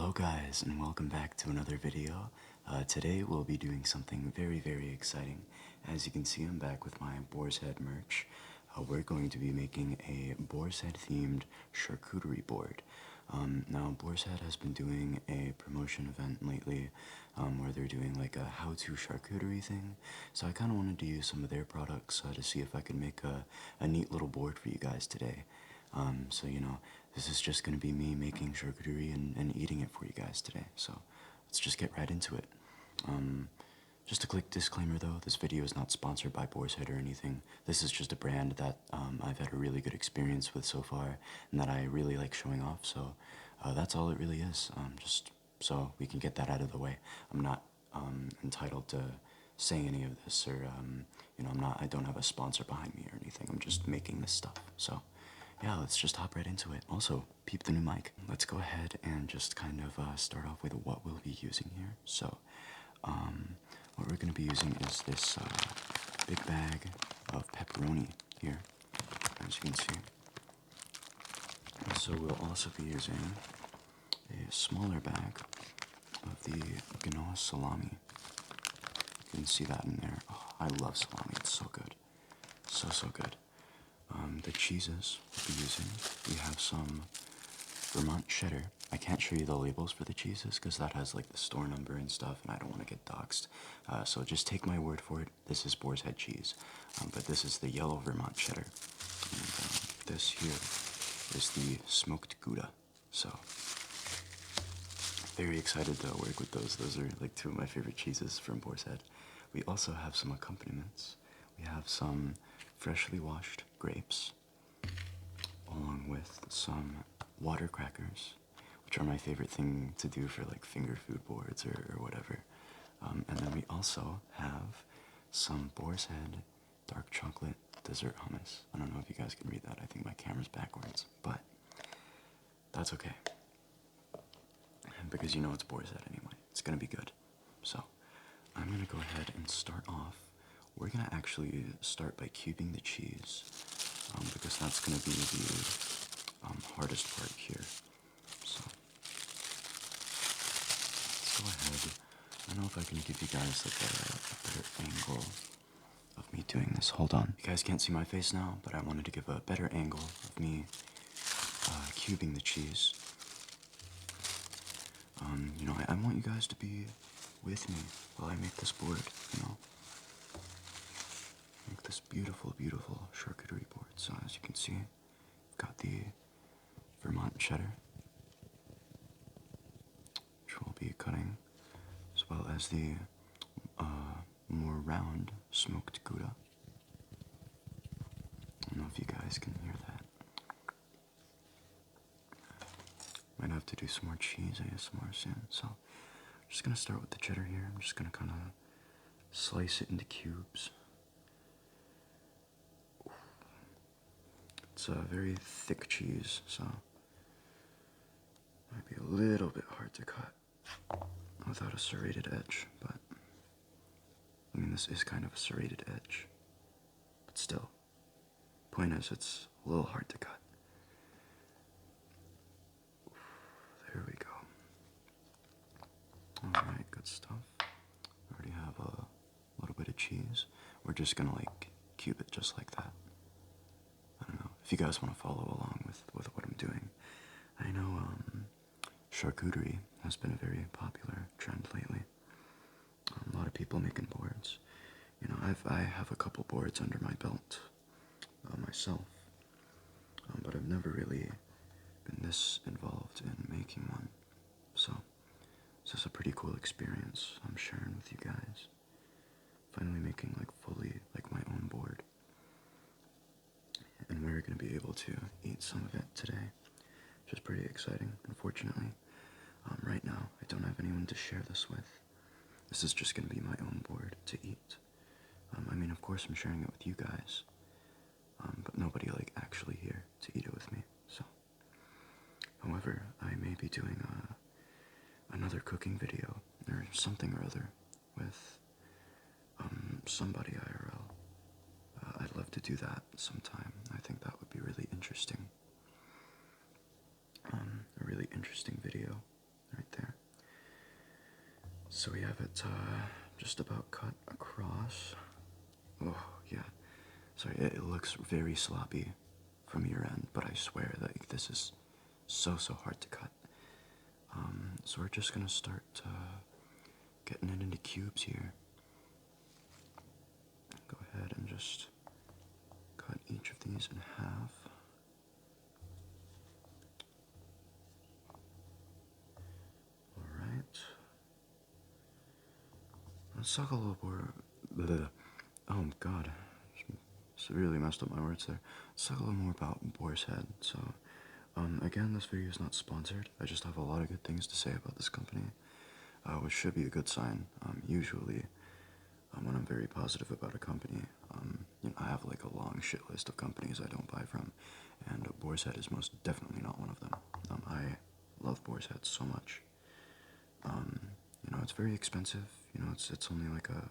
Hello guys, and welcome back to another video. Today we'll be doing something very exciting. As you can see, I'm back with my Boar's Head merch. We're going to be making a Boar's Head themed charcuterie board. Now Boar's Head has been doing a promotion event lately where they're doing like a how-to charcuterie thing. So I kind of wanted to use some of their products to see if I could make a neat little board for you guys today. So, you know, this is just going to be me making charcuterie and eating it for you guys today. So, let's just get right into it. Just a quick disclaimer though, this video is not sponsored by Boar's Head or anything. This is just a brand that I've had a really good experience with so far and that I really like showing off. So, that's all it really is. Just so we can get that out of the way. I'm not entitled to say any of this or, you know, I don't have a sponsor behind me or anything. I'm just making this stuff. So, yeah, let's just hop right into it. Also, peep the new mic. Let's go ahead and just kind of start off with what we'll be using here. So, what we're going to be using is this big bag of pepperoni here, as you can see. And so we'll also be using a smaller bag of the Genoa salami. You can see that in there. Oh, I love salami. It's so good. So good. The cheeses we'll be using, we have some Vermont cheddar. I can't show you the labels for the cheeses because that has like the store number and stuff, and I don't want to get doxxed. So just take my word for it. This is Boar's Head cheese, but this is the yellow Vermont cheddar. And this here is the smoked Gouda. So very excited to work with those. Those are like two of my favorite cheeses from Boar's Head. We also have some accompaniments. We have some freshly washed grapes, along with some water crackers, which are my favorite thing to do for like finger food boards or whatever. And then we also have some Boar's Head dark chocolate dessert hummus. I don't know if you guys can read that. I think my camera's backwards, but that's okay. Because you know it's Boar's Head anyway. It's gonna be good. So I'm gonna go ahead and start off. We're gonna actually start by cubing the cheese, because that's gonna be the hardest part here. So let's go ahead. I don't know if I can give you guys like a better angle of me doing this. Hold on. You guys can't see my face now, but I wanted to give a better angle of me cubing the cheese. You know, I want you guys to be with me while I make this board, you know. Make this beautiful charcuterie board. So as you can see, I've got the Vermont cheddar, which we'll be cutting, as well as the more round smoked Gouda. I don't know if you guys can hear that. Might have to do some more cheese ASMR soon. So I'm just gonna start with the cheddar here. I'm just gonna kind of slice it into cubes. It's a very thick cheese, so might be a little bit hard to cut without a serrated edge, but I mean, this is kind of a serrated edge, but still, point is, it's a little hard to cut. There we go. Alright, good stuff. We already have a little bit of cheese. We're just gonna like cube it just like that. I don't know if you guys want to follow along with what I'm doing. I know charcuterie has been a very popular trend lately. A lot of people making boards. You know, I have a couple boards under my belt myself, but I've never really been this involved in making one. So this is a pretty cool experience I'm sharing with you guys. Finally making like fully like my own board. And we're going to be able to eat some of it today, which is pretty exciting. Unfortunately, right now I don't have anyone to share this with. This is just going to be my own board to eat. I mean, of course I'm sharing it with you guys, but nobody like actually here to eat it with me. So, however, I may be doing another cooking video or something or other with somebody IRL. I'd love to do that sometime. I think that would be really interesting. A really interesting video right there. So we have it just about cut across. Oh, yeah. Sorry, it looks very sloppy from your end, but I swear that this is so hard to cut. So we're just gonna start getting it into cubes here. Go ahead and just cut each of these in half. Alright. Let's talk a little more. Bleh. Oh god. Severely messed up my words there. Let's talk a little more about Boar's Head. So, again, this video is not sponsored. I just have a lot of good things to say about this company, which should be a good sign. Usually, when I'm very positive about a company, I have like a long shit list of companies I don't buy from, and Boar's Head is most definitely not one of them. I love Boar's Head so much. It's very expensive. It's only like a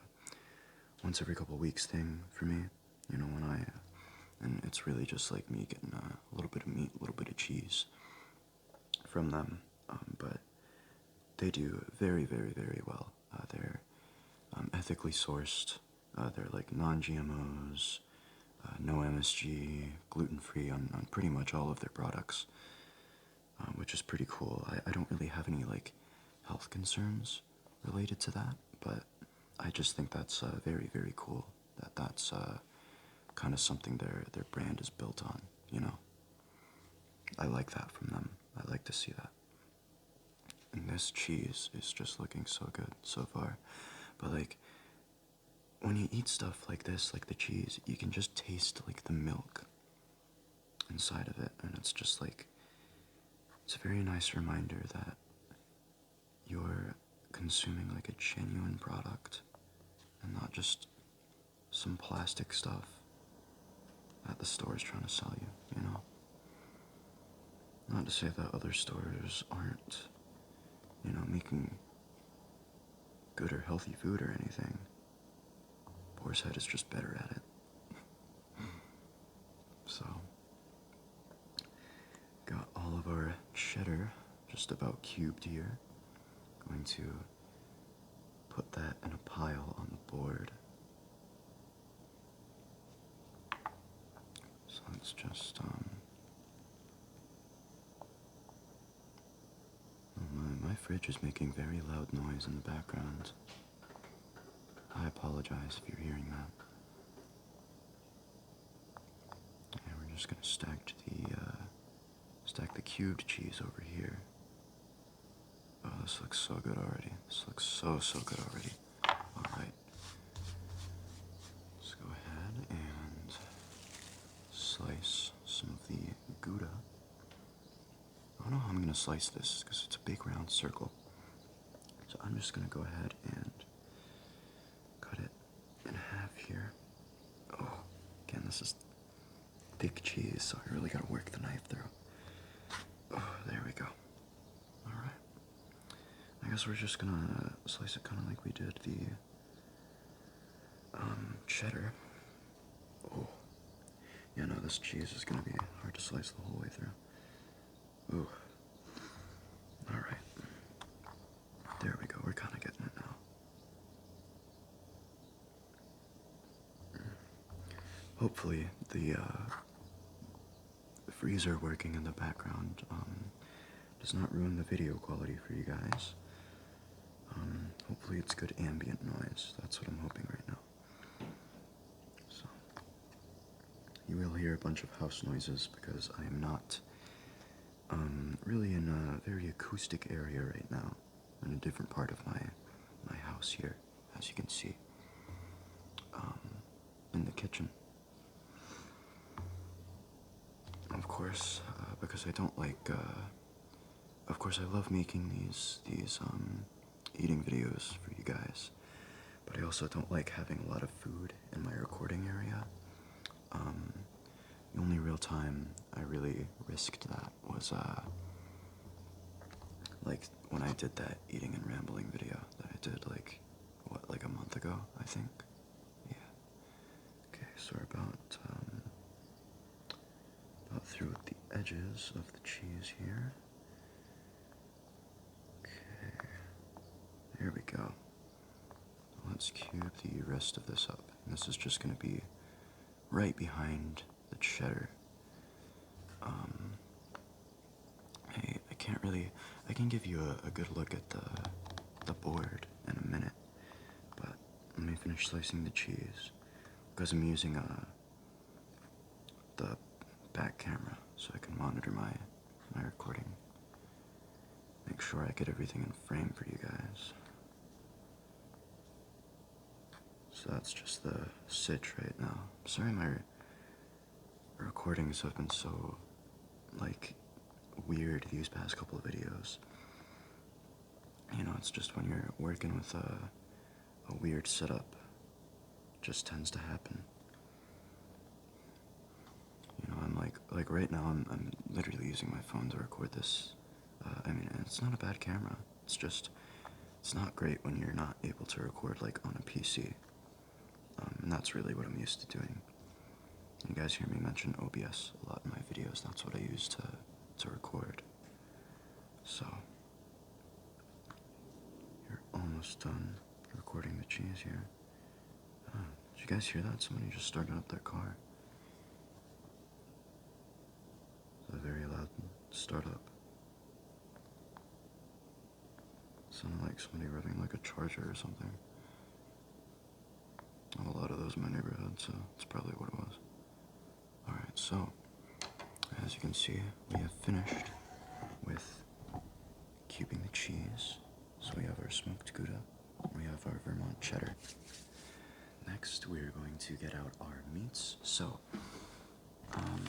once every couple weeks thing for me. And it's really just like me getting a little bit of meat, a little bit of cheese from them. But they do very, very, very well. They're ethically sourced. They're like non-GMOs, no MSG, gluten-free on pretty much all of their products, which is pretty cool. I don't really have any like health concerns related to that, but I just think that's very, very cool. That's kind of something their brand is built on. I like that from them. I like to see that. And this cheese is just looking so good so far. But like, when you eat stuff like this, like the cheese, you can just taste like the milk inside of it, and it's just like, it's a very nice reminder that you're consuming like a genuine product and not just some plastic stuff that the store is trying to sell you, Not to say that other stores aren't, making good or healthy food or anything. Boar's Head is just better at it. So, got all of our cheddar just about cubed here. Going to put that in a pile on the board. So let's just, my fridge is making very loud noise in the background. I apologize if you're hearing that. And we're just gonna stack the cubed cheese over here. Oh, this looks so good already. This looks so good already. Alright. Let's go ahead and slice some of the Gouda. I don't know how I'm gonna slice this because it's a big round circle. So I'm just gonna go ahead and cut it in half here. Oh, again, this is thick cheese, so I really gotta work the knife through. Oh, there we go. Alright. I guess we're just gonna slice it kind of like we did the cheddar. Oh. Yeah, no, this cheese is gonna be hard to slice the whole way through. Ooh. Alright. There we go, we're kind of getting it now. Hopefully the freezer working in the background does not ruin the video quality for you guys. Hopefully it's good ambient noise. That's what I'm hoping right now. So, you will hear a bunch of house noises because I am not really in a very acoustic area right now. I'm in a different part of my house here, as you can see, in the kitchen. Of course, because I don't like, of course I love making these eating videos for you guys, but I also don't like having a lot of food in my recording area. The only real time I really risked that was, like, when I did that eating and rambling video that I did, like, like a month ago, I think? Yeah. Okay, so we're about through the edges of the cheese here. Okay, there we go. let's cube the rest of this up. And this is just going to be right behind the cheddar. I can't really, I can give you a good look at the board in a minute, but let me finish slicing the cheese, because I'm using the back camera so I can monitor my recording. Make sure I get everything in frame for you guys. So that's just the sitch right now. Sorry my recordings have been so, like, weird these past couple of videos. You know, it's just when you're working with a weird setup, it just tends to happen. You know, I'm like right now I'm literally using my phone to record this. I mean, it's not a bad camera. It's just, it's not great when you're not able to record like on a PC. And that's really what I'm used to doing. You guys hear me mention OBS a lot in my videos. That's what I use to record. So, you're almost done recording the cheese here. Did you guys hear that? Somebody just started up their car. It's a very loud startup. Sounded like somebody running like a charger or something. I have a lot of those in my neighborhood, so that's probably what it was. Alright, so, as you can see, we have finished with cubing the cheese. So we have our smoked Gouda, we have our Vermont cheddar. Next, we are going to get out our meats. So, I'm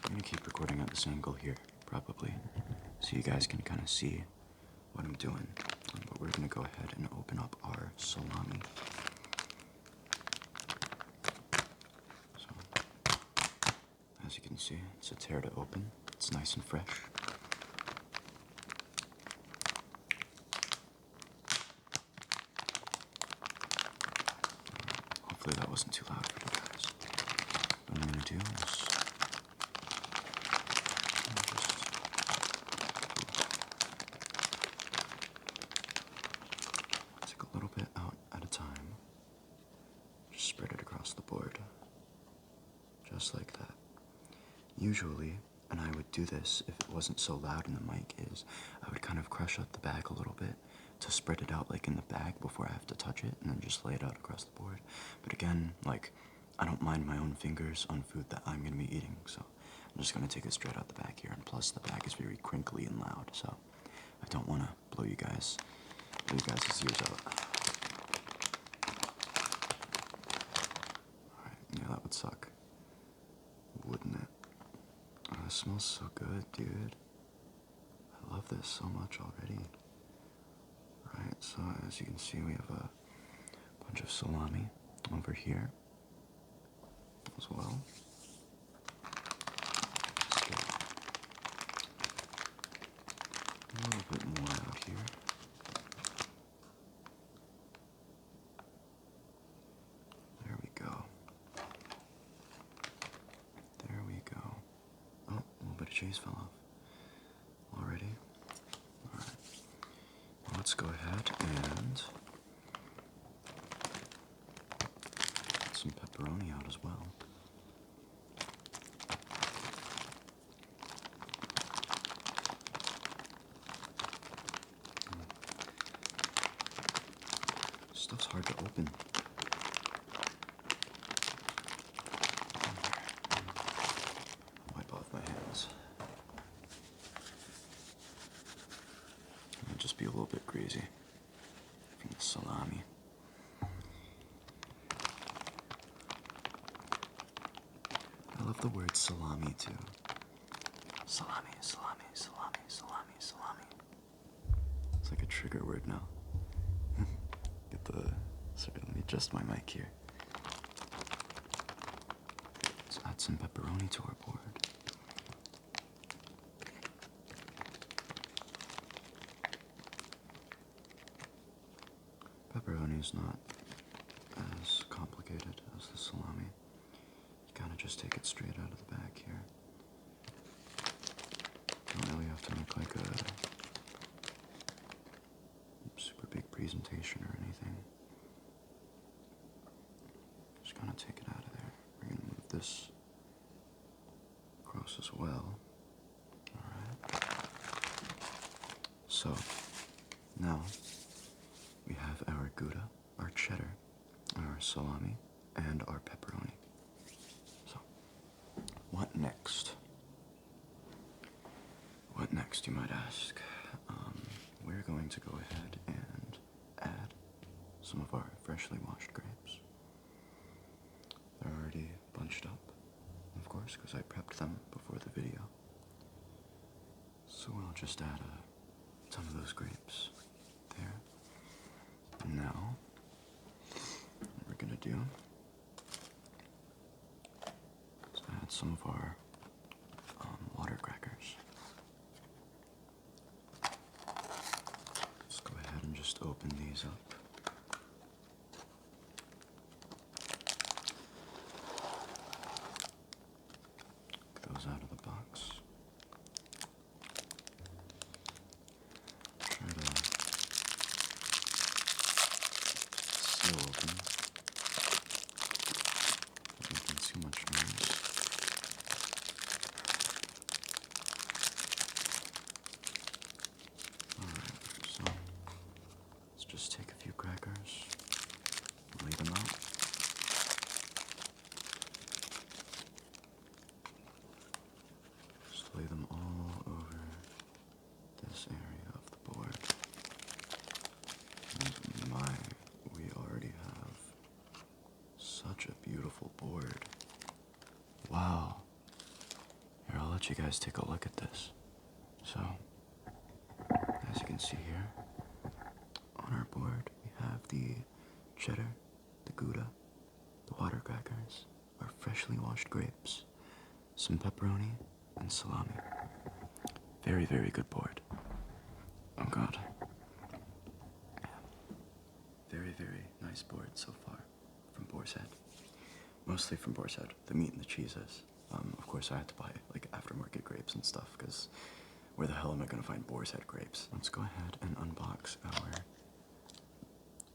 going to keep recording at this angle here, probably, so you guys can kind of see what I'm doing. But we're going to go ahead and open up our salami. So, as you can see, it's a tear to open. It's nice and fresh. Hopefully that wasn't too loud for you guys. What I'm going to do is just take a little bit out at a time. Just spread it across the board. Just like that. Usually, and I would do this if it wasn't so loud in the mic, is I would kind of crush up the bag a little bit to spread it out like in the bag before I have to touch it, and then just lay it out across the board. But again, like, I don't mind my own fingers on food that I'm going to be eating, so I'm just going to take it straight out the bag here. And plus, the bag is very crinkly and loud, so I don't want to blow you guys' ears out. Alright, yeah, that would suck, wouldn't it? Oh, it smells so good, dude. I love this so much already. Right, so as you can see, we have a bunch of salami over here as well. Just get a little bit more out here. There we go. There we go. Oh, a little bit of cheese fell off already. Alright. Well, let's go ahead and get some pepperoni out as well. Stuff's hard to open. Wipe off my hands. Might just be a little bit greasy from the salami. I love the word salami too. Salami, salami, salami, salami, salami. It's like a trigger word now. Sorry, let me adjust my mic here. Let's add some pepperoni to our board. Pepperoni is not as complicated as the salami. You kind of just take it straight out of the bag here. You don't really have to make like a super big presentation or anything. this across as well. Alright. So, now we have our Gouda, our cheddar, our salami, and our pepperoni. So, what next? What next, you might ask? We're going to go ahead and add some of our freshly washed grapes. They're already bunched up, of course, because I prepped them before the video. So I'll just add a ton of those grapes there. And now, what we're gonna do is add some of our water crackers. Let's go ahead and just open these up. Those out of the box. Try to seal open. Not making too much noise. Alright, so let's just take a few crackers, lay them out. Just lay them all over this area of the board. And my, we already have such a beautiful board. Wow. Here, I'll let you guys take a look at this. So, as you can see here, on our board, we have the cheddar, the Gouda, the water crackers, our freshly washed grapes, some pepperoni, and salami. Very, very good board. Oh god. Very, very nice board so far from Boar's Head. Mostly from Boar's Head, the meat and the cheeses. Of course, I had to buy like aftermarket grapes and stuff because where the hell am I gonna find Boar's Head grapes? Let's go ahead and unbox our,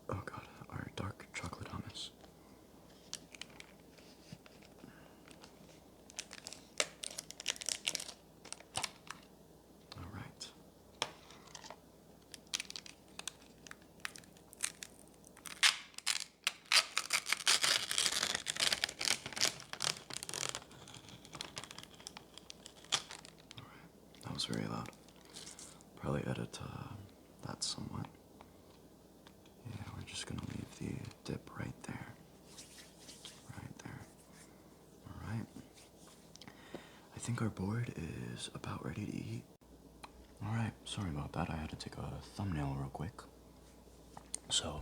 oh god, our dark chocolate hummus. Alright. That was very loud. Probably edit that somewhat. Yeah, we're just gonna leave the dip right there. Right there. Alright. I think our board is about ready to eat. Alright, sorry about that. I had to take a thumbnail real quick. So,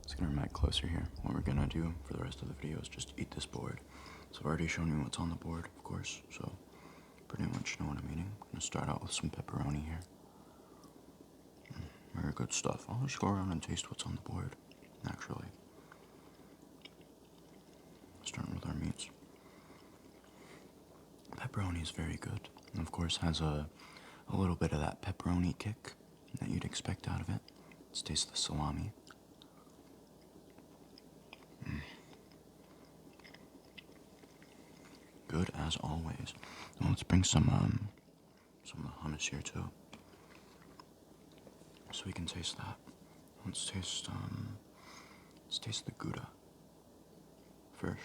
let's get our mic closer here. What we're gonna do for the rest of the video is just eat this board. So I've already shown you what's on the board, of course, so pretty much know what I'm eating. I'm gonna start out with some pepperoni here. Very good stuff. I'll just go around and taste what's on the board, actually. Starting with our meats. Pepperoni is very good. And of course has a little bit of that pepperoni kick that you'd expect out of it. Let's taste the salami. Good as always. Now let's bring some of the hummus here too, so we can taste that. Let's taste the Gouda first.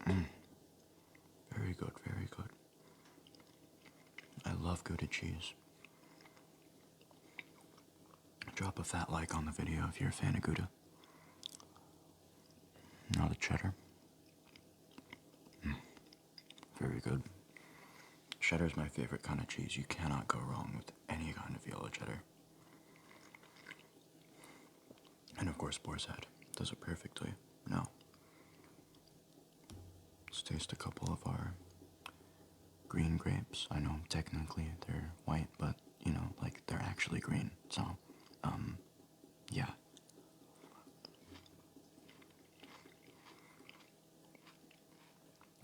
Very good, very good. I love Gouda cheese. Drop a fat like on the video if you're a fan of Gouda. Now the cheddar. Very good. Cheddar is my favorite kind of cheese. You cannot go wrong with any kind of yellow cheddar. And of course, Boar's Head does it perfectly. Now, let's taste a couple of our green grapes. I know technically they're white, but you know, like they're actually green. So, yeah.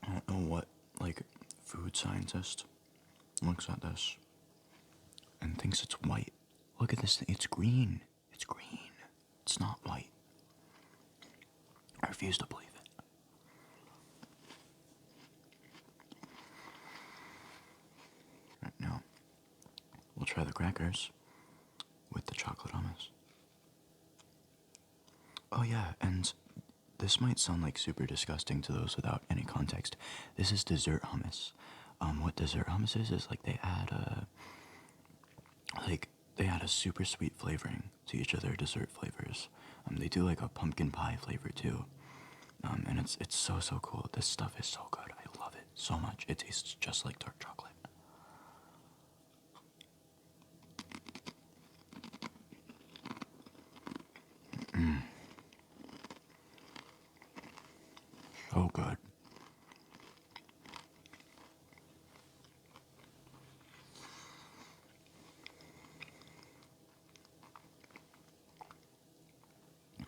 I don't know what, like, food scientist looks at this and thinks it's white. Look at this thing. It's green. It's green. It's not white. I refuse to believe it. crackers with the chocolate hummus. Oh yeah, and this might sound like super disgusting to those without any context. This is dessert hummus. What dessert hummus is like they add a super sweet flavoring to each of their dessert flavors. They do like a pumpkin pie flavor too. And it's so cool. This stuff is so good. I love it so much. It tastes just like dark chocolate. So good.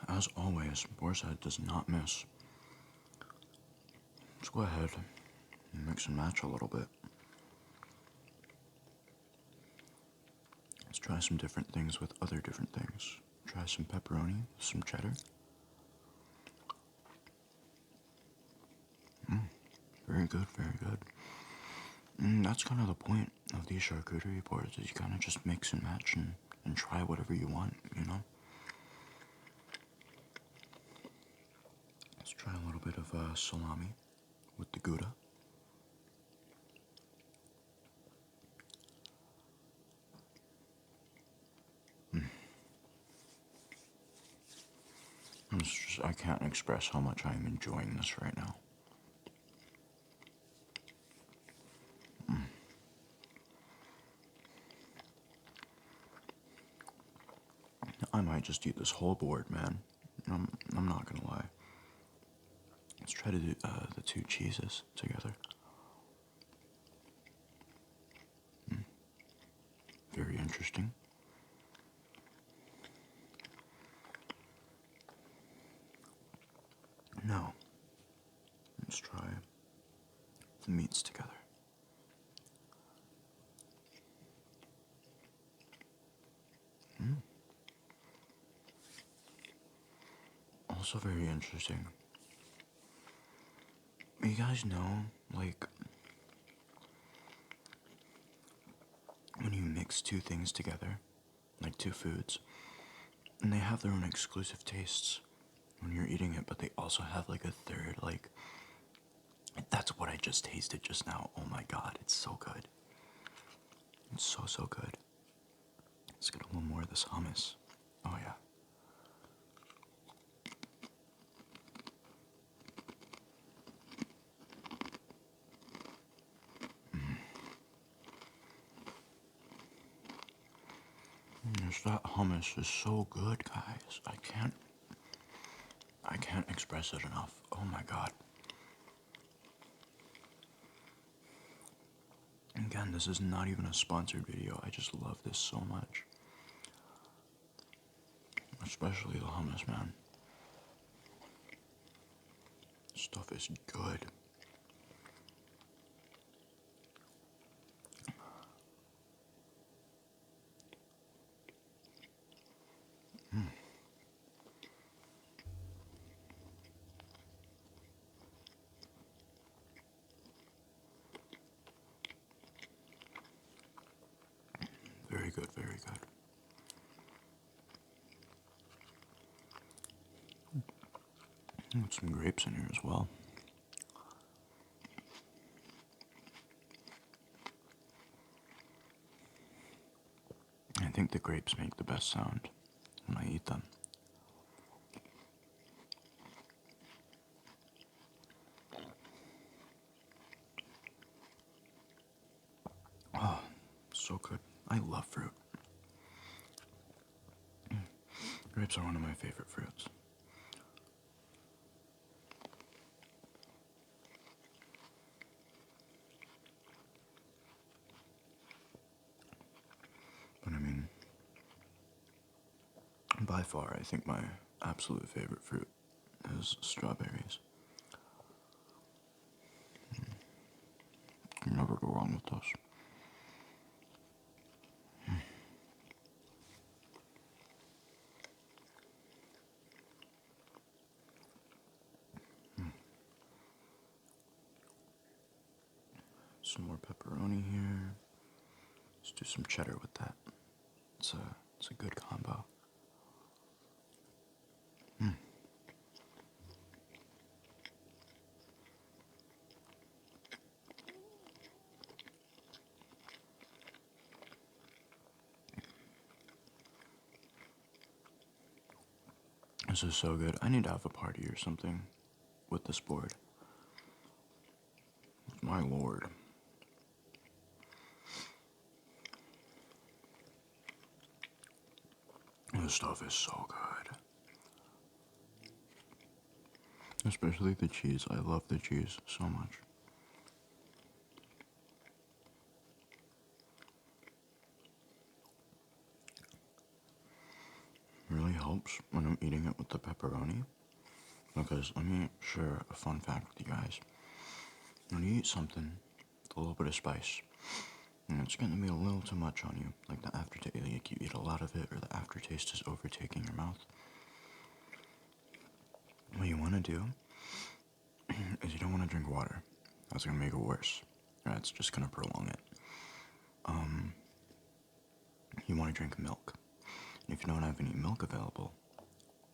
As always, Boar's Head does not miss. Let's go ahead and mix and match a little bit. Let's try some different things with other different things. Try some pepperoni, some cheddar. Very good, very good. And that's kind of the point of these charcuterie boards, is you kind of just mix and match and try whatever you want, you know? Let's try a little bit of salami with the Gouda. I can't express how much I am enjoying this right now. I might just eat this whole board, man. I'm not gonna lie. Let's try to do the two cheeses together. Very interesting. Now, let's try the meats together. Also very interesting. You guys know, like, when you mix two things together, like two foods, and they have their own exclusive tastes when you're eating it, but they also have like a third, like, that's what I just tasted just now. Oh my god, it's so good. It's so good. Let's get a little more of this hummus. Oh yeah. That hummus is so good, guys. I can't express it enough. Oh my god. Again, this is not even a sponsored video. I just love this so much. Especially the hummus, man. Stuff is good. Very good, very good. Got some grapes in here as well. I think the grapes make the best sound when I eat them. Oh, so good. I love fruit. Grapes are one of my favorite fruits. But I mean, by far, I think my absolute favorite fruit is strawberries. You never go wrong with those. Some more pepperoni here. Let's do some cheddar with that. It's a good combo. This is so good. I need to have a party or something with this board. My lord. This stuff is so good. Especially the cheese. I love the cheese so much. Really helps when I'm eating it with the pepperoni. Because let me share a fun fact with you guys. When you eat something with a little bit of spice, and it's getting to be a little too much on you, like the aftertaste, like you eat a lot of it, or the aftertaste is overtaking your mouth. What you want to do is you don't want to drink water. That's gonna make it worse. That's just gonna prolong it. You want to drink milk. And if you don't have any milk available,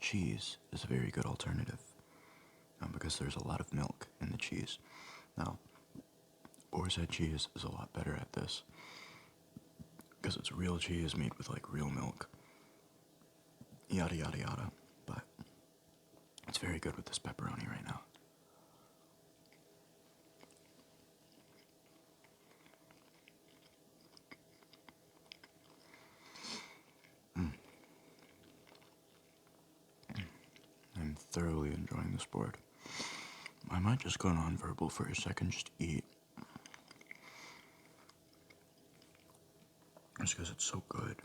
cheese is a very good alternative. Because there's a lot of milk in the cheese. Now, Boar's Head cheese is a lot better at this. Because it's real cheese made with like real milk. Yada yada yada. But it's very good with this pepperoni right now. I'm thoroughly enjoying this board. I might just go non-verbal for a second, just eat. Just because it's so good.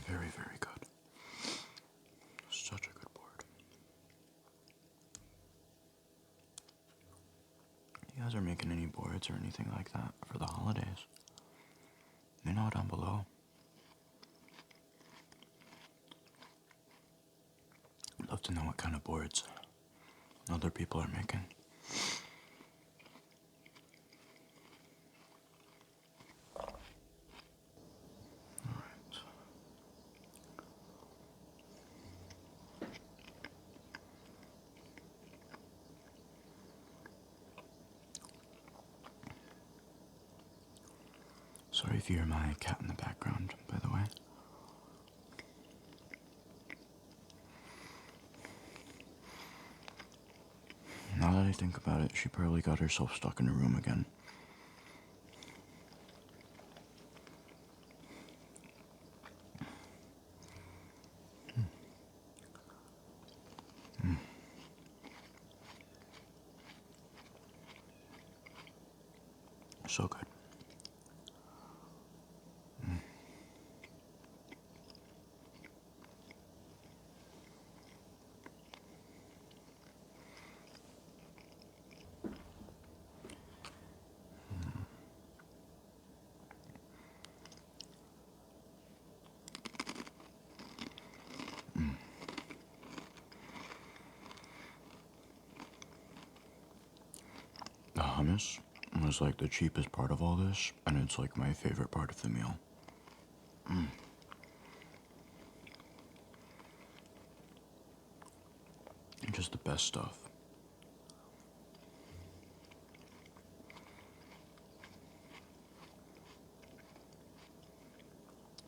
Very, very good. Such a good board. You guys are making any boards or anything like that for the holidays? Let me know down below. I'd love to know what kind of boards other people are making. Alright. Sorry if you hear my cat in the background, by the way. Now that I think about it, she probably got herself stuck in a room again. So good. The hummus was like the cheapest part of all this, and it's like my favorite part of the meal. Just the best stuff.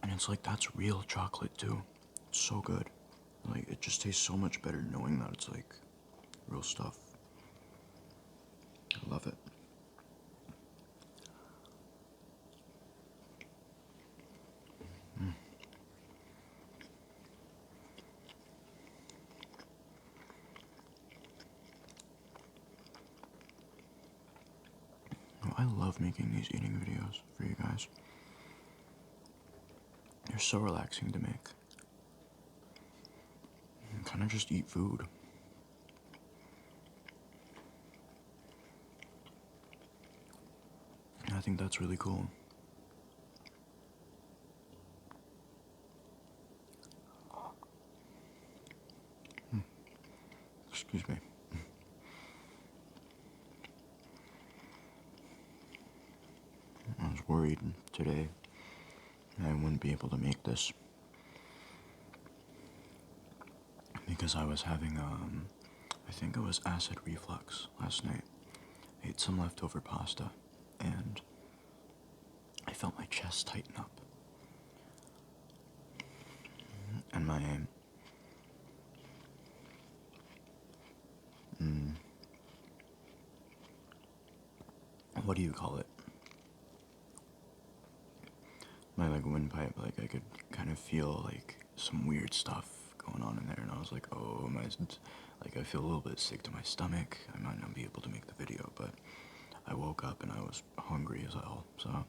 And it's like that's real chocolate too. It's so good. Like it just tastes so much better knowing that it's like real stuff. I love it. I love making these eating videos for you guys. They're so relaxing to make. You kind of just eat food. think that's really cool. Excuse me. I was worried today I wouldn't be able to make this because I was having, I think it was acid reflux last night. I ate some leftover pasta and I felt my chest tighten up. And my, what do you call it? My like windpipe, like I could kind of feel like some weird stuff going on in there, and I was like, oh my, like I feel a little bit sick to my stomach. I might not be able to make the video, but I woke up and I was hungry as hell, so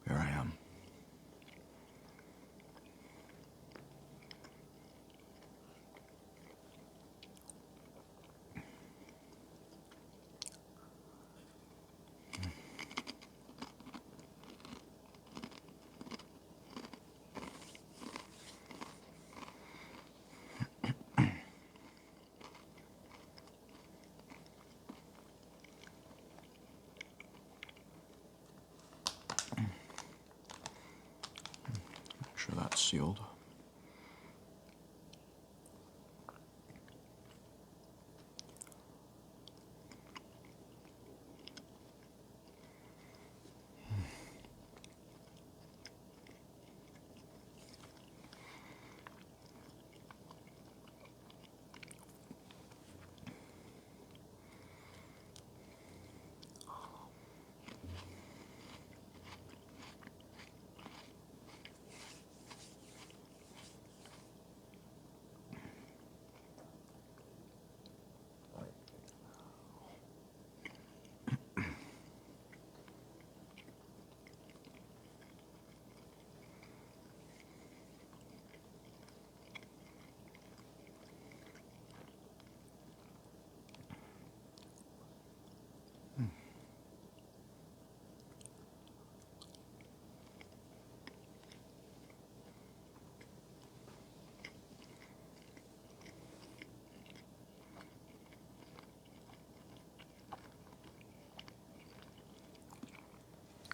here I am. Make sure that's sealed.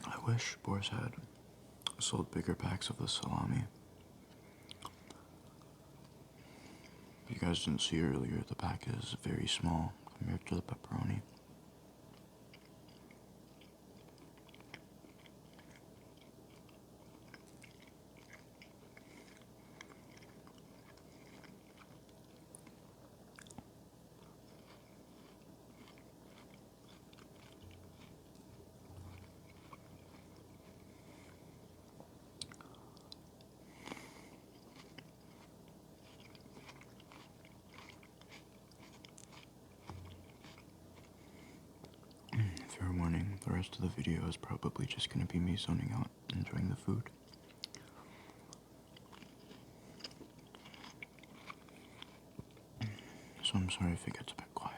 I wish Boars had sold bigger packs of the salami. If you guys didn't see earlier, the pack is very small compared to the pepperoni. Fair warning, the rest of the video is probably just going to be me zoning out, enjoying the food. So I'm sorry if it gets a bit quiet.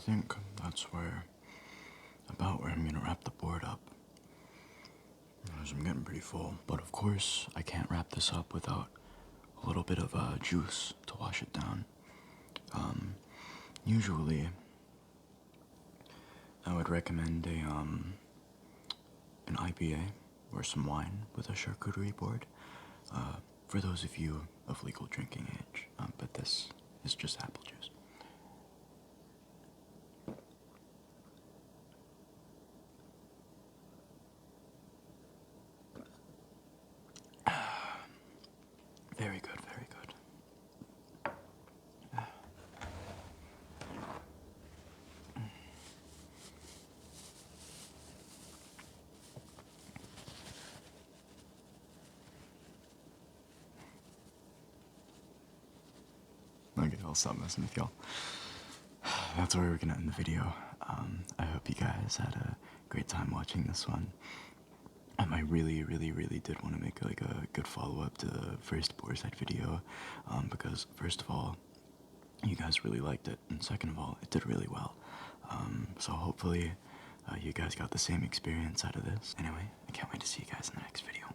think that's about where I'm gonna wrap the board up. Because I'm getting pretty full. But of course, I can't wrap this up without a little bit of juice to wash it down. Usually, I would recommend an IPA or some wine with a charcuterie board for those of you of legal drinking age. But this is just apple juice. Very good, very good. Okay, I'll stop messing with y'all. That's where we're gonna end the video. I hope you guys had a great time watching this one. I really did want to make like a good follow-up to the first Boars Head video, because first of all, you guys really liked it, and second of all, it did really well. So hopefully, you guys got the same experience out of this. Anyway, I can't wait to see you guys in the next video.